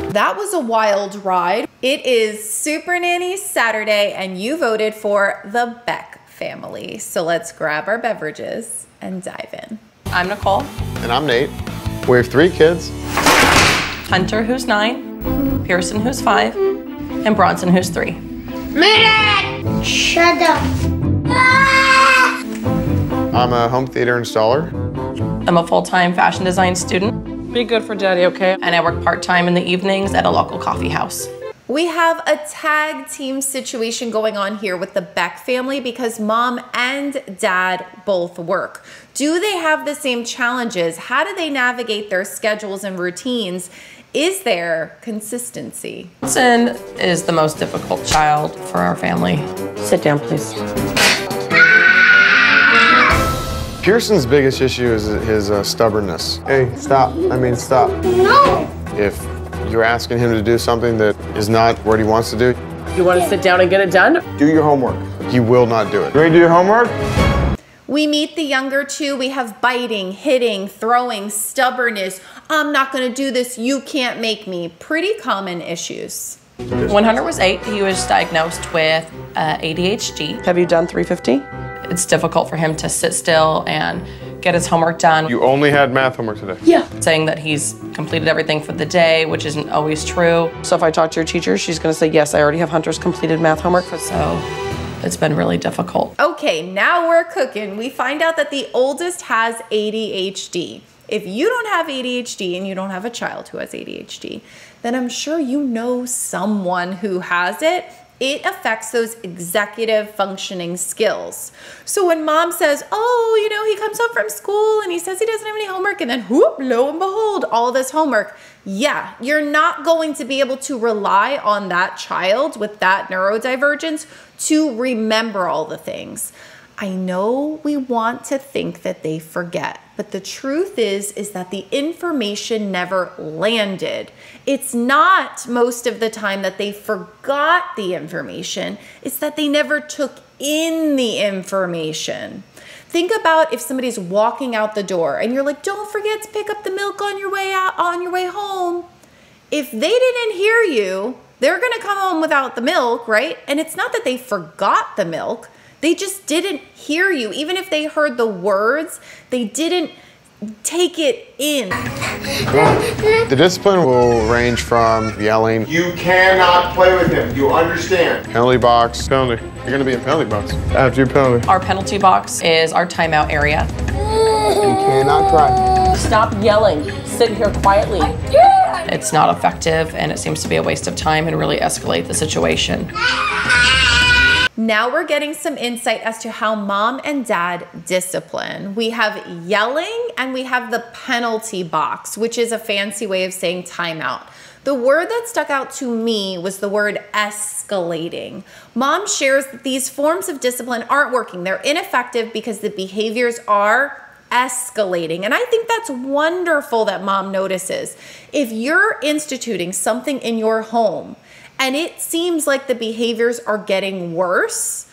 That was a wild ride. It is Super Nanny Saturday and you voted for the Beck family. So let's grab our beverages and dive in. I'm Nicole. And I'm Nate. We have 3 kids. Hunter, who's 9, Pearson, who's 5, and Bronson, who's 3. Dad! Shut up. I'm a home theater installer. I'm a full-time fashion design student. Be good for Daddy, okay? And I work part-time in the evenings at a local coffee house. We have a tag team situation going on here with the Beck family because mom and dad both work. Do they have the same challenges? How do they navigate their schedules and routines? Is there consistency? Bronson is the most difficult child for our family. Sit down, please. Pearson's biggest issue is his stubbornness. Hey, stop. I mean, stop. No! If you're asking him to do something that is not what he wants to do, You want to sit down and get it done? do your homework. He will not do it. You ready to do your homework? We meet the younger two. We have biting, hitting, throwing, stubbornness. I'm not gonna do this, you can't make me. Pretty common issues. When Hunter was 8, he was diagnosed with ADHD. Have you done 350? It's difficult for him to sit still and get his homework done. You only had math homework today. Yeah. Saying that he's completed everything for the day, which isn't always true. So if I talk to your teacher, she's gonna say, yes, I already have Hunter's completed math homework. So it's been really difficult. Okay, now we're cooking. We find out that the oldest has ADHD. If you don't have ADHD and you don't have a child who has ADHD, then I'm sure you know someone who has it. It affects those executive functioning skills. So when mom says, oh, you know, he comes home from school and he says he doesn't have any homework, and then whoop, lo and behold, all this homework. Yeah, you're not going to be able to rely on that child with that neurodivergence to remember all the things. I know we want to think that they forget, but the truth is that the information never landed. It's not most of the time that they forgot the information, it's that they never took in the information. Think about if somebody's walking out the door and you're like, don't forget to pick up the milk on your way out, on your way home. If they didn't hear you, they're gonna come home without the milk, right? And it's not that they forgot the milk, they just didn't hear you. Even if they heard the words, they didn't take it in. The discipline will range from yelling, You cannot play with him. You understand? penalty box, penalty. You're gonna be in penalty box after your penalty. Our penalty box is our timeout area. You cannot cry. Stop yelling. Sit here quietly. It's not effective and it seems to be a waste of time and really escalate the situation. Now we're getting some insight as to how mom and dad discipline. We have yelling and we have the penalty box, which is a fancy way of saying timeout. The word that stuck out to me was the word escalating. Mom shares that these forms of discipline aren't working. They're ineffective because the behaviors are escalating. And I think that's wonderful that mom notices. If you're instituting something in your home and it seems like the behaviors are getting worse,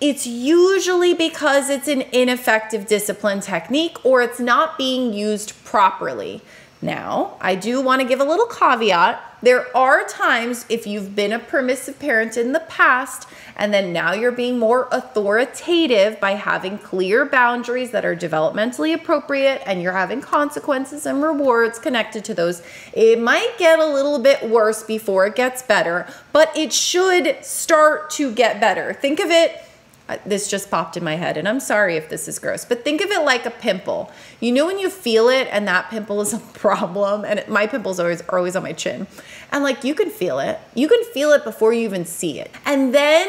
it's usually because it's an ineffective discipline technique or it's not being used properly. Now, I do want to give a little caveat. There are times if you've been a permissive parent in the past and then now you're being more authoritative by having clear boundaries that are developmentally appropriate and you're having consequences and rewards connected to those, it might get a little bit worse before it gets better, but it should start to get better. Think of it, this just popped in my head and I'm sorry if this is gross, but think of it like a pimple. You know when you feel it and that pimple is a problem, and my pimples are always on my chin, and like you can feel it. You can feel it before you even see it. And then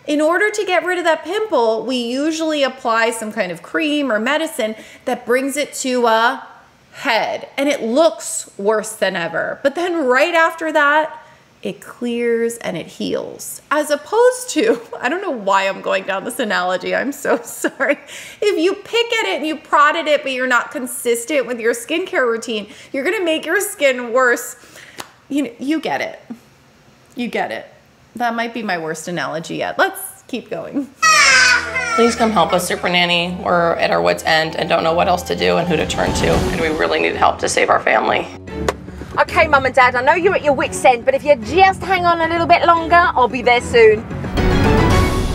in order to get rid of that pimple, we usually apply some kind of cream or medicine that brings it to a head and it looks worse than ever. But then right after that, it clears and it heals. As opposed to, I don't know why I'm going down this analogy, I'm so sorry. If you pick at it and you prod at it, but you're not consistent with your skincare routine, you're gonna make your skin worse. You get it. You get it. That might be my worst analogy yet. Let's keep going. Please come help us, Super Nanny. We're at our wits' end and don't know what else to do and who to turn to. And we really need help to save our family. Okay, Mum and Dad, I know you're at your wit's end, but if you just hang on a little bit longer, I'll be there soon.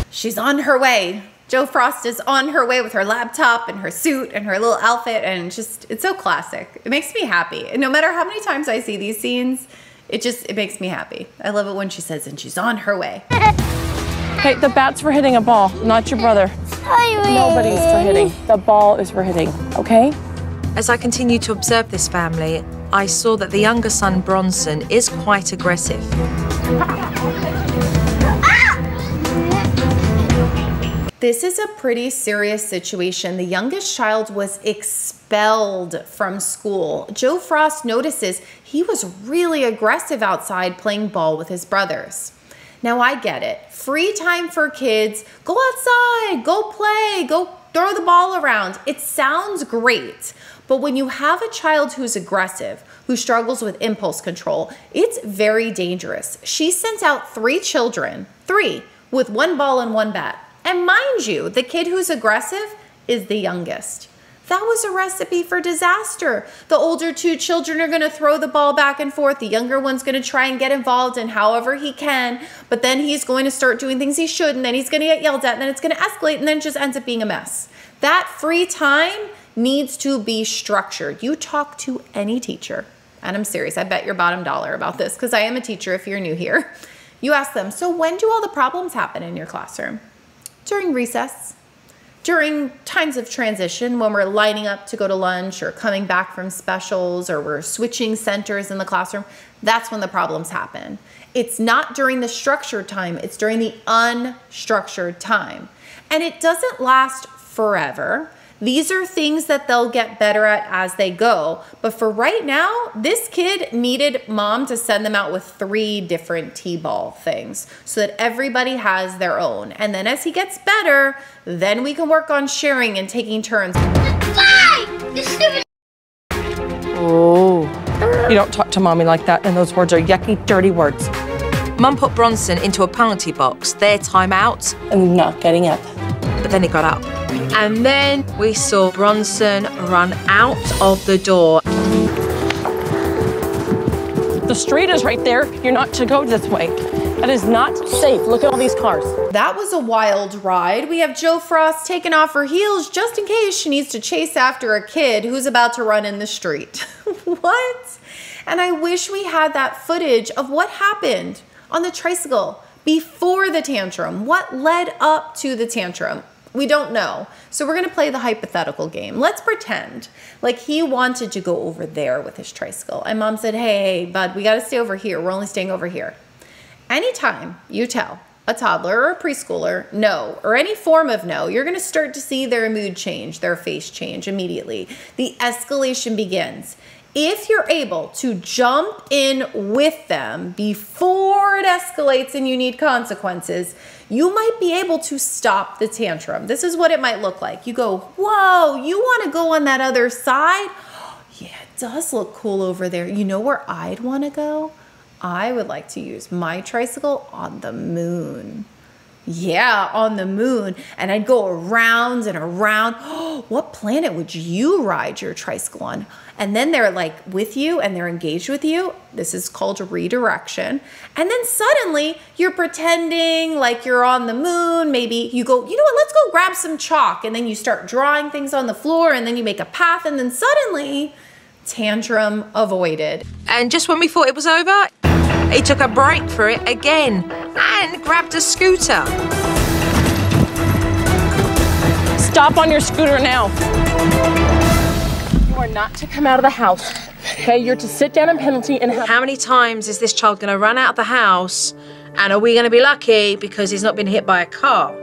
She's on her way. Jo Frost is on her way with her laptop and her suit and her little outfit, and it's so classic. It makes me happy. And no matter how many times I see these scenes, it makes me happy. I love it when she says, and she's on her way. Hey, the bat's for hitting a ball, not your brother. Nobody's for hitting. The ball is for hitting, okay? As I continue to observe this family, I saw that the younger son, Bronson, is quite aggressive. This is a pretty serious situation. The youngest child was expelled from school. Jo Frost notices he was really aggressive outside playing ball with his brothers. Now I get it. Free time for kids. Go outside, go play, go throw the ball around. It sounds great. But when you have a child who's aggressive, who struggles with impulse control, it's very dangerous. She sent out 3 children, 3, with 1 ball and 1 bat. And mind you, the kid who's aggressive is the youngest. That was a recipe for disaster. The older 2 children are gonna throw the ball back and forth. The younger one's gonna try and get involved in however he can, but then he's going to start doing things he shouldn't, then he's gonna get yelled at, and then it's gonna escalate, and then it just ends up being a mess. That free time needs to be structured. You talk to any teacher, and I'm serious, I bet your bottom dollar about this, because I am a teacher if you're new here. You ask them, so when do all the problems happen in your classroom? During recess, during times of transition, when we're lining up to go to lunch or coming back from specials or we're switching centers in the classroom, that's when the problems happen. It's not during the structured time, it's during the unstructured time. And it doesn't last forever. These are things that they'll get better at as they go. But for right now, this kid needed mom to send them out with 3 different t-ball things so that everybody has their own. And then as he gets better, then we can work on sharing and taking turns. Oh, you don't talk to mommy like that, and those words are yucky, dirty words. Mum put Bronson into a penalty box, their timeout. I'm not getting up. But then he got up. And then we saw Bronson run out of the door. The street is right there. You're not to go this way. That is not safe. Look at all these cars. That was a wild ride. We have Jo Frost taking off her heels just in case she needs to chase after a kid who's about to run in the street. What? And I wish we had that footage of what happened on the tricycle before the tantrum. What led up to the tantrum? We don't know. So we're gonna play the hypothetical game. Let's pretend like he wanted to go over there with his tricycle. And mom said, hey, bud, we gotta stay over here. We're only staying over here. Anytime you tell a toddler or a preschooler no, or any form of no, you're gonna start to see their mood change, their face change immediately. The escalation begins. If you're able to jump in with them before it escalates and you need consequences, you might be able to stop the tantrum. This is what it might look like. You go, whoa, you want to go on that other side? Yeah, it does look cool over there. You know where I'd want to go? I would like to use my tricycle on the moon. Yeah, on the moon. And I'd go around and around. Oh, what planet would you ride your tricycle on? And then they're like with you and they're engaged with you. This is called redirection. And then suddenly you're pretending like you're on the moon. Maybe you go, you know what, let's go grab some chalk. And then you start drawing things on the floor and then you make a path. And then suddenly, tantrum avoided. And just when we thought it was over, he took a break for it again and grabbed a scooter. Stop on your scooter now. You are not to come out of the house. Okay, you're to sit down in penalty and have... How many times is this child going to run out of the house, and are we going to be lucky because he's not been hit by a car?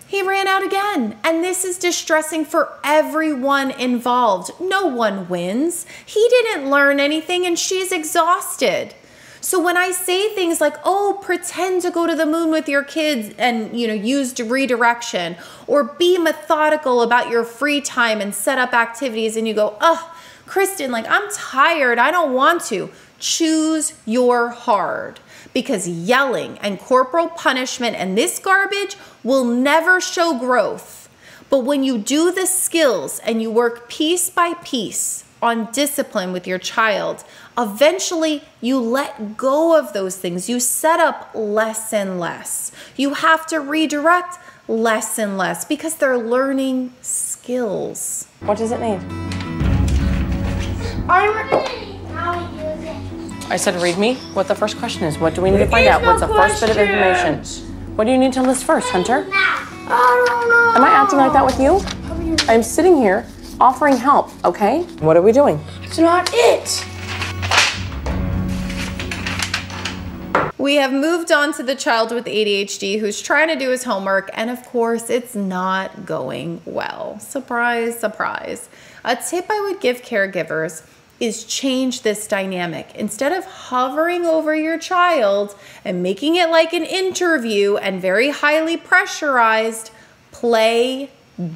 He ran out again, and this is distressing for everyone involved. No one wins. He didn't learn anything, and she's exhausted. So when I say things like, oh, pretend to go to the moon with your kids and, you know, use redirection, or be methodical about your free time and set up activities, and you go, oh, Kristen, like, I'm tired, I don't want to. Choose your hard, because yelling and corporal punishment and this garbage will never show growth. But when you do the skills and you work piece by piece on discipline with your child, eventually you let go of those things. You set up less and less. You have to redirect less and less because they're learning skills. What does it need? I said read me. What the first question is, what do we need to find out? What's the first bit of information? What do you need to list first, Hunter? I don't know. Am I acting like that with you? I'm sitting here offering help, okay? What are we doing? It's not it. We have moved on to the child with ADHD who's trying to do his homework, and of course, it's not going well. Surprise, surprise. A tip I would give caregivers is change this dynamic. Instead of hovering over your child and making it like an interview and very highly pressurized, play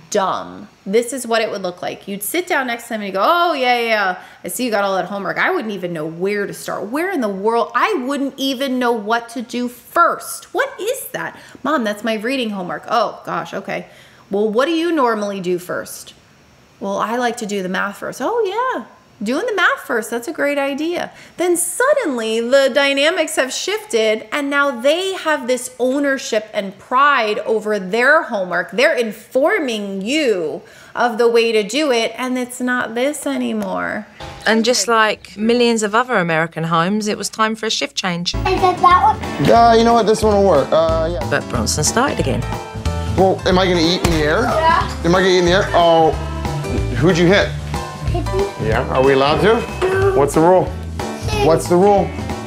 dumb. This is what it would look like. You'd sit down next to them and you go, oh yeah, I see you got all that homework. I wouldn't even know where to start. Where in the world? I wouldn't even know what to do first. What is that? Mom, that's my reading homework. Oh gosh, okay. Well, what do you normally do first? Well, I like to do the math first. Oh yeah. Doing the math first, that's a great idea. Then suddenly the dynamics have shifted and now they have this ownership and pride over their homework. They're informing you of the way to do it and it's not this anymore. And just like millions of other American homes, it was time for a shift change. Is it that one? You know what? This one will work. Yeah. But Bronson started again. Well, am I gonna eat in the air? Yeah. Am I gonna eat in the air? Oh, who'd you hit? Yeah, are we allowed to? What's the rule? What's the rule?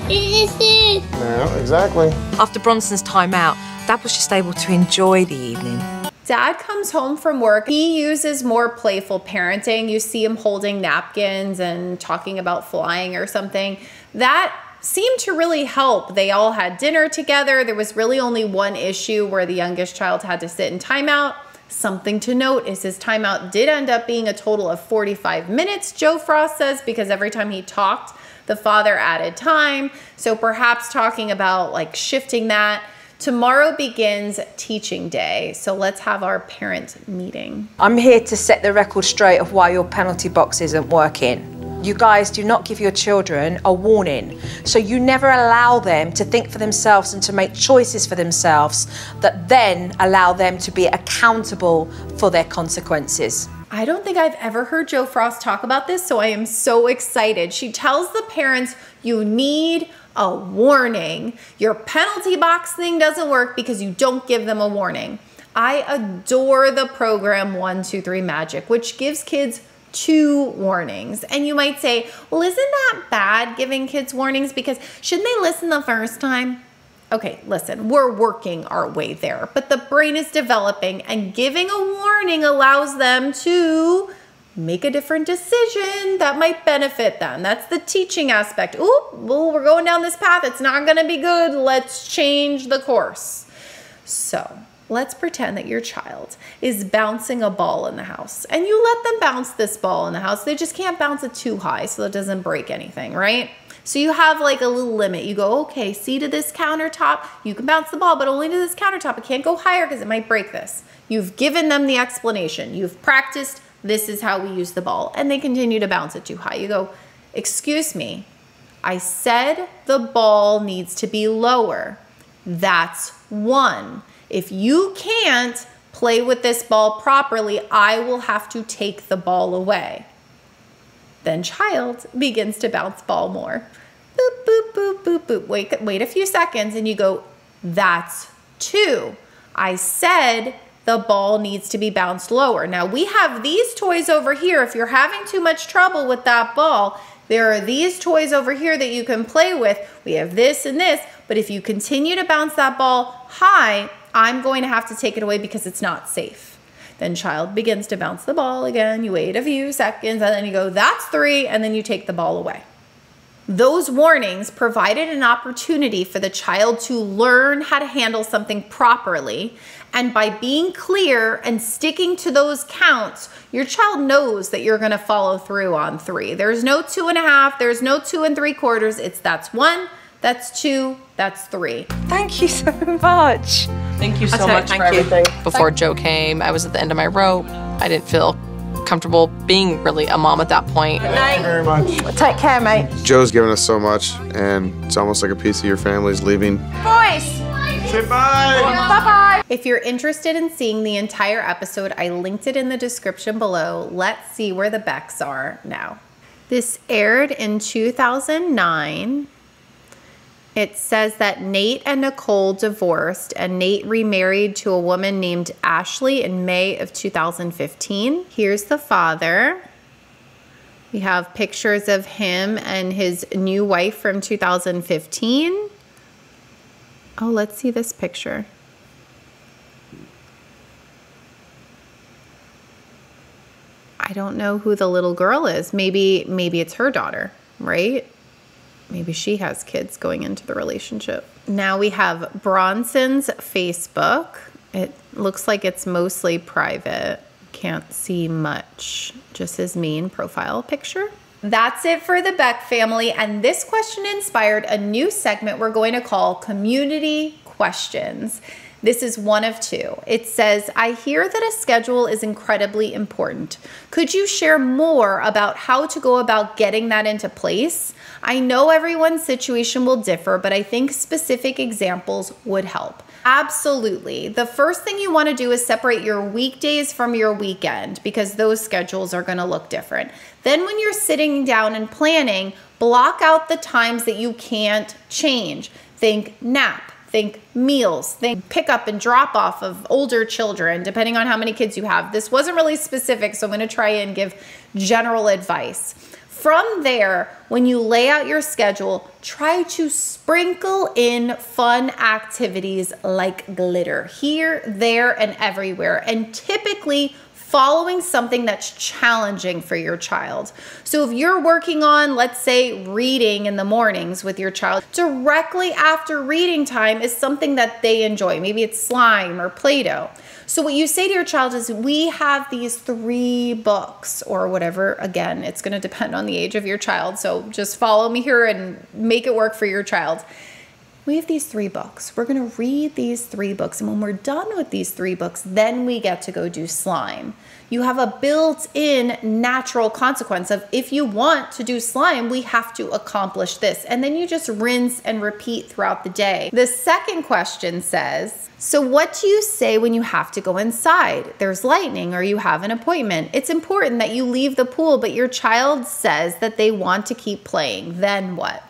No, exactly. After Bronson's timeout, Dad was just able to enjoy the evening. Dad comes home from work. He uses more playful parenting. You see him holding napkins and talking about flying or something. That seemed to really help. They all had dinner together. There was really only one issue where the youngest child had to sit in timeout. Something to note is his timeout did end up being a total of 45 minutes, Joe Frost says, because every time he talked, the father added time. So perhaps talking about like shifting that. Tomorrow begins teaching day. So let's have our parent meeting. I'm here to set the record straight of why your penalty box isn't working. You guys do not give your children a warning. So you never allow them to think for themselves and to make choices for themselves that then allow them to be accountable for their consequences. I don't think I've ever heard Joe Frost talk about this, so I am so excited. She tells the parents, you need a warning. Your penalty box thing doesn't work because you don't give them a warning. I adore the program 1, 2, 3 Magic, which gives kids 2 warnings. And you might say, well, isn't that bad giving kids warnings because shouldn't they listen the first time? Okay, listen, we're working our way there, but the brain is developing and giving a warning allows them to make a different decision that might benefit them. That's the teaching aspect. Ooh, well, we're going down this path. It's not going to be good. Let's change the course. So let's pretend that your child is bouncing a ball in the house and you let them bounce this ball in the house. They just can't bounce it too high so it doesn't break anything, right? So you have like a little limit. You go, okay, see to this countertop, you can bounce the ball, but only to this countertop. It can't go higher because it might break this. You've given them the explanation. You've practiced, this is how we use the ball. And they continue to bounce it too high. You go, excuse me, I said the ball needs to be lower. That's 1. If you can't play with this ball properly, I will have to take the ball away. Then child begins to bounce ball more. Boop, boop, boop, boop, boop. Wait a few seconds and you go, that's 2. I said the ball needs to be bounced lower. Now we have these toys over here. If you're having too much trouble with that ball, there are these toys over here that you can play with. We have this and this, but if you continue to bounce that ball high, I'm going to have to take it away because it's not safe. Then child begins to bounce the ball again. You wait a few seconds and then you go, that's 3, and then you take the ball away. Those warnings provided an opportunity for the child to learn how to handle something properly. And by being clear and sticking to those counts, your child knows that you're gonna follow through on 3. There's no 2.5, there's no 2 3/4. It's that's 1, that's 2, that's 3. Thank you so much. Thank you so much for everything. Before Joe came, I was at the end of my rope. I didn't feel comfortable being really a mom at that point. Thank you very much. Take care, mate. Joe's given us so much, and it's almost like a piece of your family's leaving. Boys. Say bye. Bye-bye. If you're interested in seeing the entire episode, I linked it in the description below. Let's see where the Becks are now. This aired in 2009. It says that Nate and Nicole divorced, and Nate remarried to a woman named Ashley in May of 2015. Here's the father. We have pictures of him and his new wife from 2015. Oh, let's see this picture. I don't know who the little girl is. Maybe it's her daughter, right? Maybe she has kids going into the relationship. Now we have Bronson's Facebook. It looks like it's mostly private. Can't see much. Just his main profile picture. That's it for the Beck family, and this question inspired a new segment we're going to call Community Questions. This is one of two. It says, I hear that a schedule is incredibly important. Could you share more about how to go about getting that into place? I know everyone's situation will differ, but I think specific examples would help. Absolutely. The first thing you want to do is separate your weekdays from your weekend, because those schedules are going to look different. Then when you're sitting down and planning, block out the times that you can't change. Think nap. Think meals, think pick up and drop off of older children, depending on how many kids you have. This wasn't really specific, so I'm gonna try and give general advice. From there, when you lay out your schedule, try to sprinkle in fun activities like glitter here, there, and everywhere, and typically following something that's challenging for your child. So if you're working on, let's say, reading in the mornings with your child, directly after reading time is something that they enjoy. Maybe it's slime or Play-Doh. So what you say to your child is, we have these 3 books or whatever. Again, it's going to depend on the age of your child. So just follow me here and make it work for your child. We have these 3 books. We're going to read these 3 books. And when we're done with these 3 books, then we get to go do slime. You have a built-in natural consequence of, if you want to do slime, we have to accomplish this. And then you just rinse and repeat throughout the day. The second question says, so what do you say when you have to go inside? There's lightning or you have an appointment. It's important that you leave the pool, but your child says that they want to keep playing. Then what?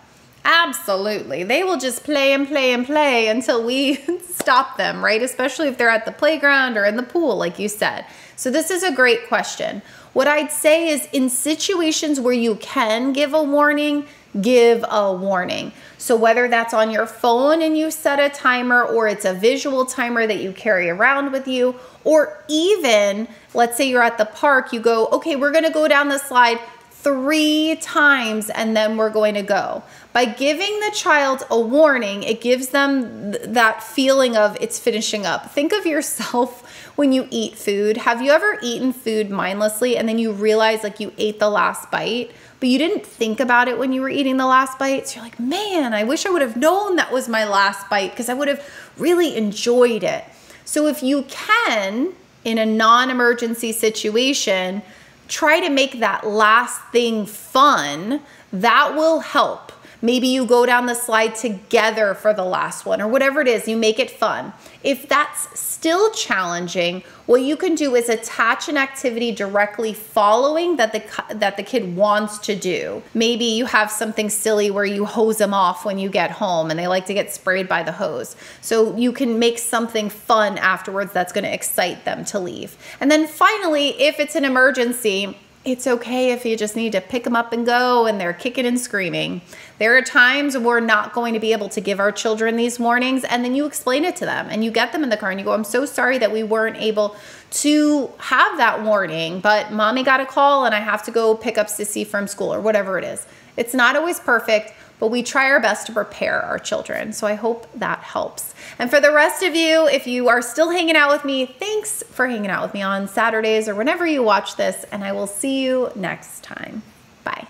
Absolutely. They will just play and play and play until we stop them, right? Especially if they're at the playground or in the pool, like you said. So this is a great question. What I'd say is, in situations where you can give a warning, give a warning. So whether that's on your phone and you set a timer, or it's a visual timer that you carry around with you, or even, let's say you're at the park, you go, okay, we're gonna go down the slide 3 times and then we're going to go. By giving the child a warning, it gives them that feeling of it's finishing up. Think of yourself when you eat food. Have you ever eaten food mindlessly and then you realize like you ate the last bite, but you didn't think about it when you were eating the last bite? So you're like, man, I wish I would have known that was my last bite because I would have really enjoyed it. So if you can, in a non-emergency situation, try to make that last thing fun. That will help. Maybe you go down the slide together for the last one, or whatever it is, you make it fun. If that's still challenging, what you can do is attach an activity directly following that the kid wants to do. Maybe you have something silly where you hose them off when you get home and they like to get sprayed by the hose. So you can make something fun afterwards that's going to excite them to leave. And then finally, if it's an emergency, it's okay if you just need to pick them up and go and they're kicking and screaming. There are times we're not going to be able to give our children these warnings, and then you explain it to them and you get them in the car and you go, I'm so sorry that we weren't able to have that warning, but mommy got a call and I have to go pick up Sissy from school, or whatever it is. It's not always perfect, but we try our best to prepare our children. So I hope that helps. And for the rest of you, if you are still hanging out with me, thanks for hanging out with me on Saturdays or whenever you watch this, and I will see you next time. Bye.